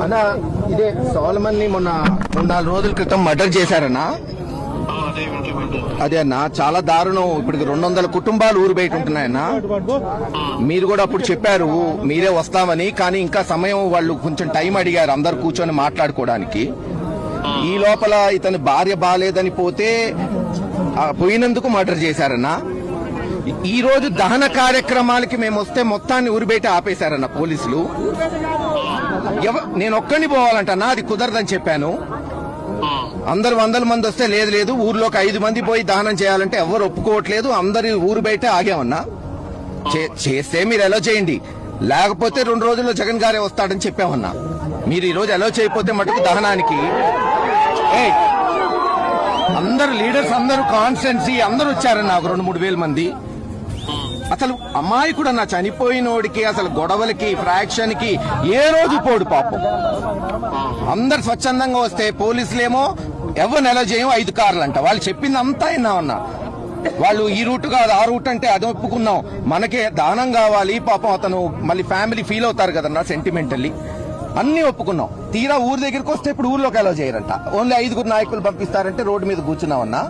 అన్నా ఇదే సోలమన్ ని మొన్న 3-4 రోజుల క్రితం మర్డర్ చేశారన్నా. అదే అన్నా చాలా దారుణం. ఇప్పుడు 200 కుటుంబాలు ఊరు బయట ఉంటున్నాయన్నా. మీరు కూడా అప్పుడు చెప్పారు మీరే వస్తామని, కానీ ఇంకా సమయం వాళ్ళు కొంచెం టైం అడిగారు అందరు కూర్చొని మాట్లాడుకోవడానికి. ఈ లోపల ఇతని భార్య బాలేదని పోయినందుకు మర్డర్ చేశారన్నా. ఈ రోజు దహన కార్యక్రమాలకి మేము వస్తే మొత్తాన్ని ఊరి బయట ఆపేశారన్న పోలీసులు. నేను ఒక్కడిని పోవాలంటన్నా, అది కుదరదని చెప్పాను. అందరు 100 మంది వస్తే లేదు ఊర్లోకి 5 మంది పోయి దహనం చేయాలంటే ఎవరు ఒప్పుకోవట్లేదు. అందరి ఊరు బయట ఆగామన్నా. చేస్తే మీరు ఎలా చేయండి, లేకపోతే 2 రోజుల్లో జగన్ గారే వస్తాడని చెప్పామన్నా. మీరు ఈ రోజు ఎలా చేయకపోతే మటుకు దహనానికి అందరు లీడర్స్ అందరూ కాన్స్టిట్యున్సీ అందరూ వచ్చారన్న. 2-3 వేల మంది. అసలు అమాయకుడు అన్న, చనిపోయినోడికి అసలు గొడవలకి ఫ్రాక్షన్ కి ఏ రోజు పోడు పాపం. అందరు స్వచ్ఛందంగా వస్తే పోలీసులేమో ఎవరిని ఎలా చేయం 5 కార్లు అంట. వాళ్ళు చెప్పింది అంతా విన్నామన్నా. వాళ్ళు ఈ రూట్ కాదు ఆ రూట్ అంటే అది ఒప్పుకున్నాం, మనకే దానం కావాలి పాపం. అతను మళ్ళీ ఫ్యామిలీ ఫీల్ అవుతారు కదన్నా సెంటిమెంటల్లీ. అన్ని ఒప్పుకున్నాం. తీరా ఊరు దగ్గరికి వస్తే ఇప్పుడు ఊర్లోకి ఎలా చేయరంట. ఓన్లీ 5 నాయకులు పంపిస్తారంటే రోడ్డు మీద కూర్చున్నామన్నా.